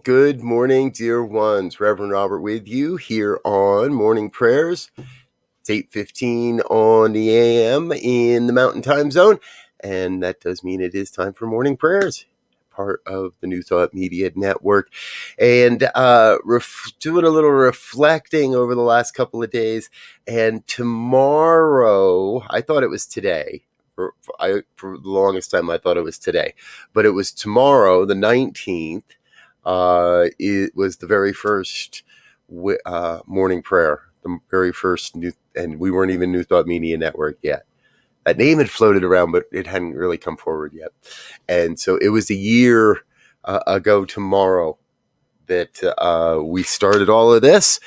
good morning, dear ones. Reverend Robert with you here on Morning Prayers. It's 8:15 on the AM in the Mountain Time Zone, and that does mean it is time for Morning Prayers, part of the New Thought Media Network. And doing a little reflecting over the last couple of days, and tomorrow, I thought it was today. For the longest time, I thought it was today, but it was tomorrow, the 19th. It was the very first morning prayer, the very first and we weren't even New Thought Media Network yet. That name had floated around, but it hadn't really come forward yet. And so it was a year ago tomorrow that we started all of this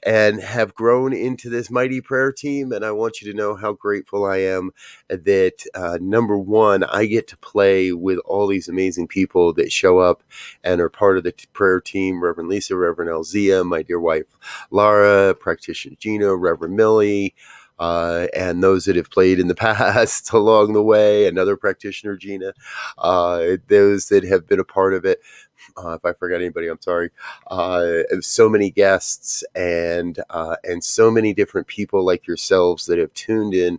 and have grown into this mighty prayer team. And I want you to know how grateful I am that, number one, I get to play with all these amazing people that show up and are part of the prayer team. Reverend Lisa, Reverend Elzia, my dear wife, Laura, practitioner Gina, Reverend Millie, and those that have played in the past along the way, another practitioner, Gina, those that have been a part of it. If I forgot anybody, I'm sorry. So many guests and so many different people like yourselves that have tuned in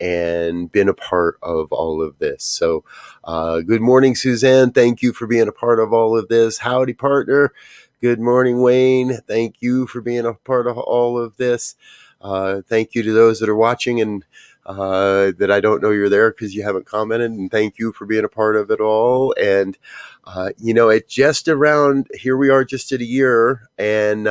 and been a part of all of this. So good morning, Suzanne. Thank you for being a part of all of this. Howdy, partner. Good morning, Wayne. Thank you for being a part of all of this. Thank you to those that are watching and that I don't know you're there because you haven't commented, and thank you for being a part of it all. And it just around here we are just at a year, and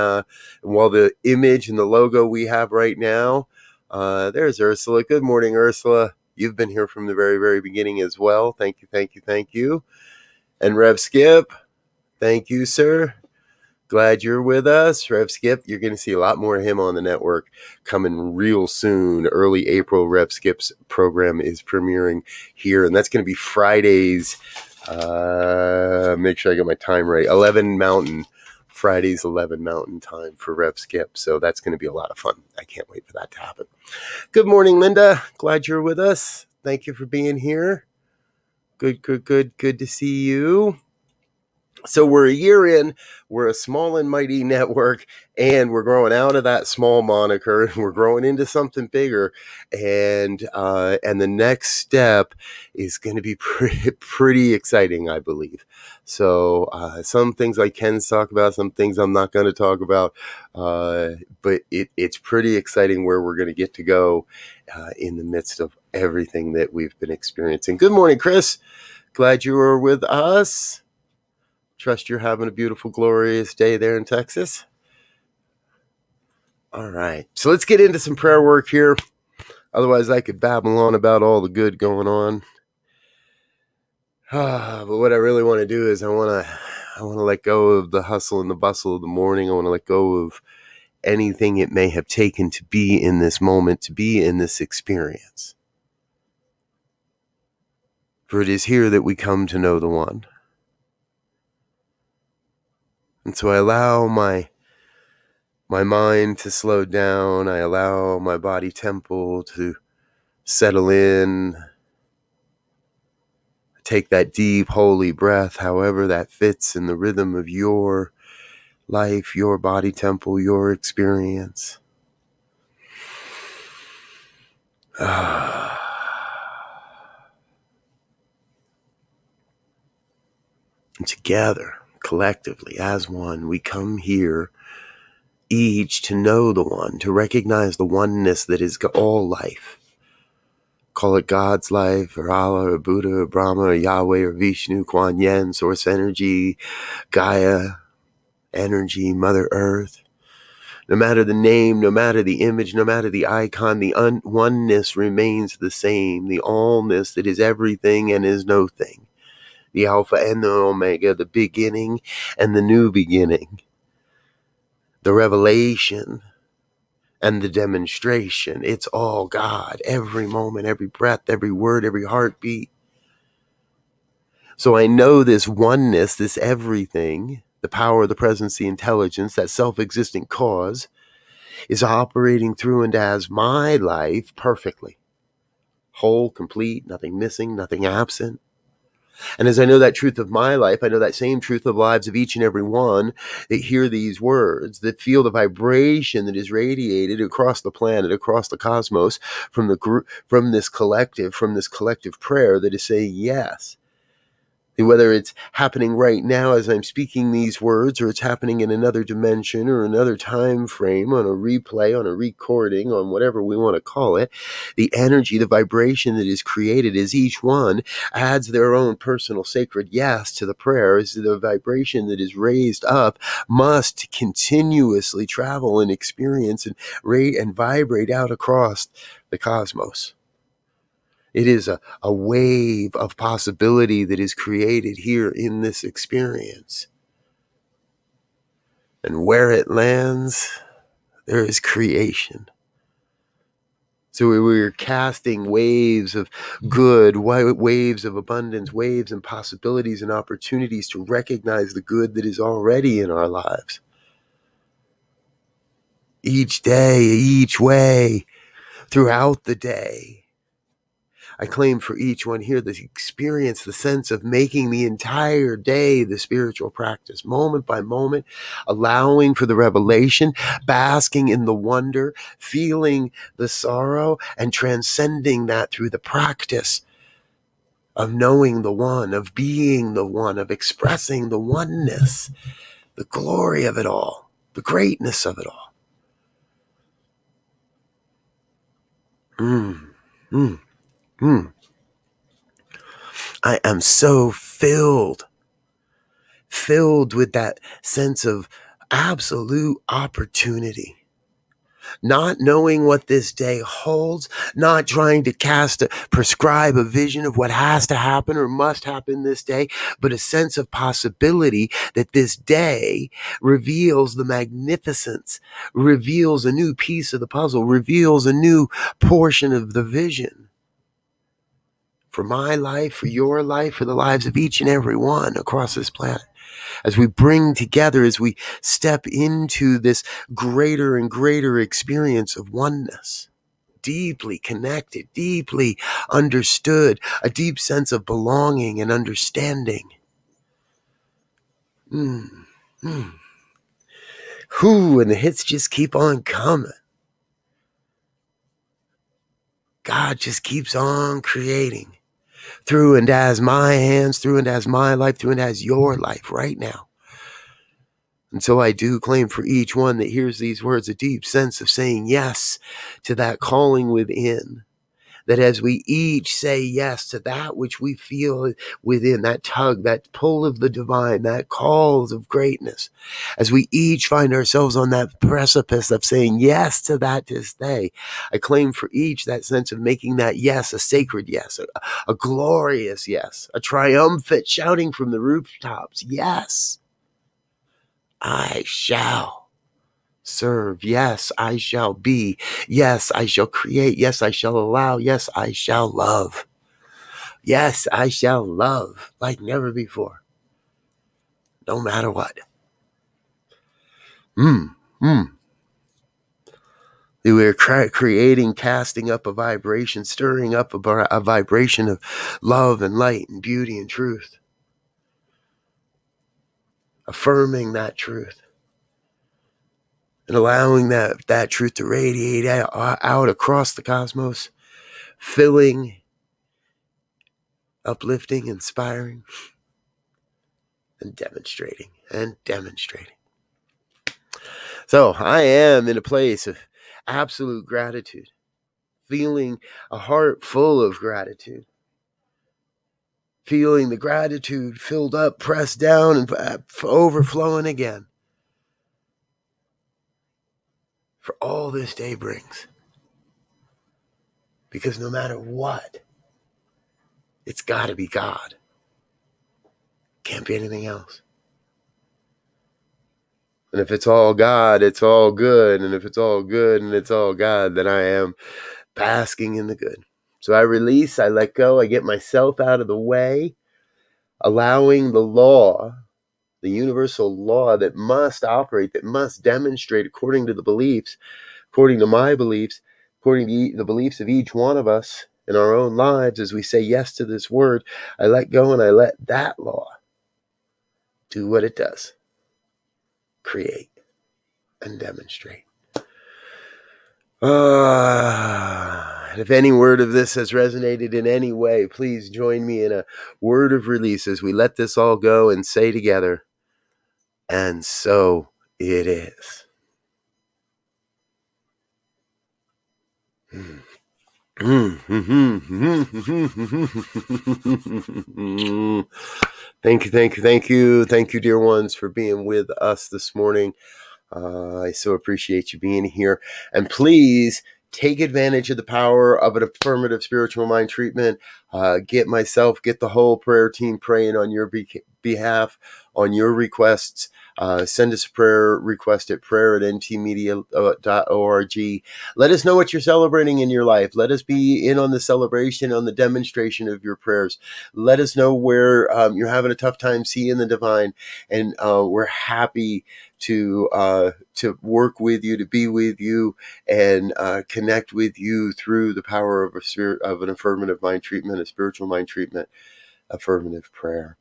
while the image and the logo we have right now, there's Ursula. Good morning, Ursula. You've been here from the very, very beginning as well. Thank you. And Rev Skip, thank you, sir. Glad you're with us. Rev Skip, you're going to see a lot more of him on the network coming real soon. Early April, Rev Skip's program is premiering here, and that's going to be Fridays. Make sure I get my time right. 11 Mountain. Fridays, 11 Mountain time for Rev Skip. So that's going to be a lot of fun. I can't wait for that to happen. Good morning, Linda. Glad you're with us. Thank you for being here. Good to see you. So we're a year in, we're a small and mighty network, and we're growing out of that small moniker, and we're growing into something bigger. And the next step is going to be pretty exciting, I believe. So some things I can talk about, some things I'm not going to talk about, but it's pretty exciting where we're going to get to go in the midst of everything that we've been experiencing. Good morning, Chris. Glad you were with us. Trust you're having a beautiful, glorious day there in Texas. All right. So let's get into some prayer work here. Otherwise, I could babble on about all the good going on. But what I really want to do is I want to let go of the hustle and the bustle of the morning. I want to let go of anything it may have taken to be in this moment, to be in this experience. For it is here that we come to know the one. And so I allow my mind to slow down. I allow my body tempo to settle in. Take that deep, holy breath, however that fits in the rhythm of your life, your body tempo, your experience. And together, collectively, as one, we come here each to know the one, to recognize the oneness that is all life. Call it God's life, or Allah, or Buddha, or Brahma, or Yahweh, or Vishnu, Kuan Yin, Source Energy, Gaia, Energy, Mother Earth. No matter the name, no matter the image, no matter the icon, the oneness remains the same. The allness that is everything and is no thing. The Alpha and the Omega, the beginning and the new beginning. The revelation and the demonstration. It's all God. Every moment, every breath, every word, every heartbeat. So I know this oneness, this everything, the power, the presence, the intelligence, that self-existent cause is operating through and as my life perfectly. Whole, complete, nothing missing, nothing absent. And as I know that truth of my life, I know that same truth of the lives of each and every one that hear these words, that feel the vibration that is radiated across the planet, across the cosmos, from the group, from this collective prayer that is saying yes. Whether it's happening right now as I'm speaking these words, or it's happening in another dimension or another time frame, on a replay, on a recording, on whatever we want to call it, the energy, the vibration that is created as each one adds their own personal sacred yes to the prayer, as the vibration that is raised up must continuously travel and experience and rate and vibrate out across the cosmos. It is a wave of possibility that is created here in this experience. And where it lands, there is creation. So we're casting waves of good, waves of abundance, waves and possibilities and opportunities to recognize the good that is already in our lives. Each day, each way, throughout the day. I claim for each one here the experience, the sense of making the entire day the spiritual practice, moment by moment, allowing for the revelation, basking in the wonder, feeling the sorrow, and transcending that through the practice of knowing the one, of being the one, of expressing the oneness, the glory of it all, the greatness of it all. I am so filled with that sense of absolute opportunity. Not knowing what this day holds, not trying to prescribe a vision of what has to happen or must happen this day, but a sense of possibility that this day reveals the magnificence, reveals a new piece of the puzzle, reveals a new portion of the vision. For my life, for your life, for the lives of each and every one across this planet. As we bring together, as we step into this greater and greater experience of oneness, deeply connected, deeply understood, a deep sense of belonging and understanding. And the hits just keep on coming. God just keeps on creating through and as my hands, through and as my life, through and as your life right now. And so I do claim for each one that hears these words a deep sense of saying yes to that calling within. That as we each say yes to that which we feel within, that tug, that pull of the divine, that calls of greatness, as we each find ourselves on that precipice of saying yes to that this day, I claim for each that sense of making that yes a sacred yes, a glorious yes, a triumphant shouting from the rooftops, yes. I shall serve. Yes, I shall be. Yes, I shall create. Yes, I shall allow. Yes, I shall love. Yes, I shall love like never before. No matter what. We're creating, casting up a vibration, stirring up a vibration of love and light and beauty and truth. Affirming that truth. And allowing that truth to radiate out across the cosmos, filling, uplifting, inspiring, and demonstrating. So I am in a place of absolute gratitude, feeling a heart full of gratitude, feeling the gratitude filled up, pressed down, and overflowing again for all this day brings. Because no matter what, it's got to be God. Can't be anything else. And if it's all God, it's all good. And if it's all good and it's all God, then I am basking in the good. So I release, I let go, I get myself out of the way, allowing the law, the universal law that must operate, that must demonstrate according to the beliefs, according to my beliefs, according to the beliefs of each one of us in our own lives as we say yes to this word. I let go and I let that law do what it does: create and demonstrate. If any word of this has resonated in any way, please join me in a word of release as we let this all go and say together, and so it is. Thank you, thank you, thank you. Thank you, dear ones, for being with us this morning. I so appreciate you being here. And please take advantage of the power of an affirmative spiritual mind treatment. Get the whole prayer team praying on your behalf, on your requests. Send us a prayer request at prayer@ntmedia.org. Let us know what you're celebrating in your life. Let us be in on the celebration, on the demonstration of your prayers. Let us know where you're having a tough time seeing the divine, and we're happy to work with you, to be with you, and connect with you through the power of an affirmative mind treatment, a spiritual mind treatment, affirmative prayer.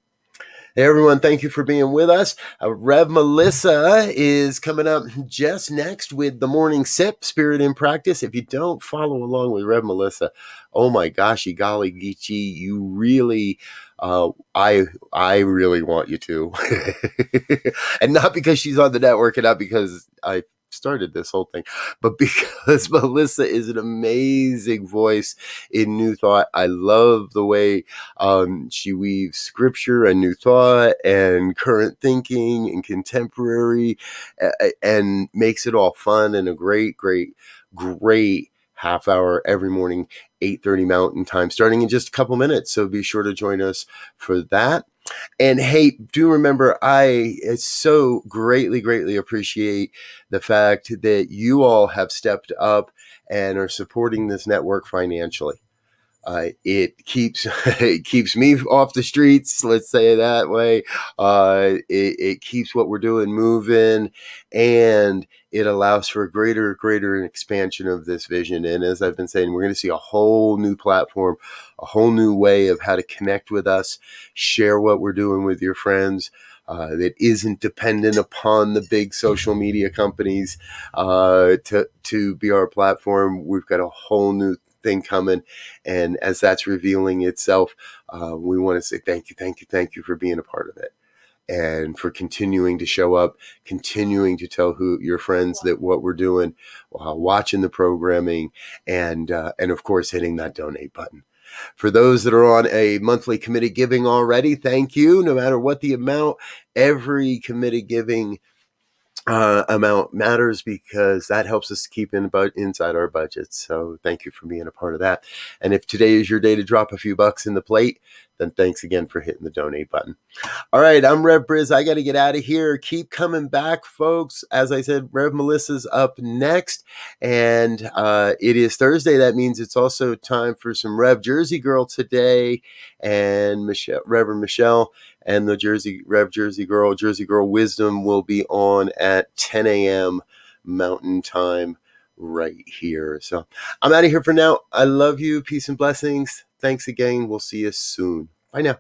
Hey everyone, thank you for being with us. Rev Melissa is coming up just next with the Morning Sip, Spirit in Practice. If you don't follow along with Rev Melissa, oh my gosh, golly geechee, you really, I really want you to. And not because she's on the network and not because I started this whole thing, but because Melissa is an amazing voice in New Thought. I love the way she weaves scripture and new thought and current thinking and contemporary, and makes it all fun and a great half hour every morning, 8:30 Mountain Time, starting in just a couple minutes. So be sure to join us for that. And hey, do remember, I so greatly appreciate the fact that you all have stepped up and are supporting this network financially. It keeps me off the streets, let's say it that way. It keeps what we're doing moving, and it allows for a greater expansion of this vision. And as I've been saying, we're going to see a whole new platform, a whole new way of how to connect with us, share what we're doing with your friends. That isn't dependent upon the big social media companies to be our platform. We've got a whole new thing coming, and as that's revealing itself, we want to say thank you for being a part of it, and for continuing to show up, continuing to tell your friends that what we're doing, watching the programming, and of course hitting that donate button. For those that are on a monthly committed giving already, thank you. No matter what the amount, every committed giving amount matters, because that helps us keep inside our budgets. So thank you for being a part of that. And if today is your day to drop a few bucks in the plate, then thanks again for hitting the donate button. All right, I'm Rev BRZ. I got to get out of here. Keep coming back, folks. As I said, Rev Melissa's up next, and it is Thursday. That means it's also time for some Rev Jersey Girl today, and Reverend Michelle and the Jersey Girl Wisdom will be on at 10 a.m. Mountain Time right here. So I'm out of here for now. I love you. Peace and blessings. Thanks again. We'll see you soon. Bye now.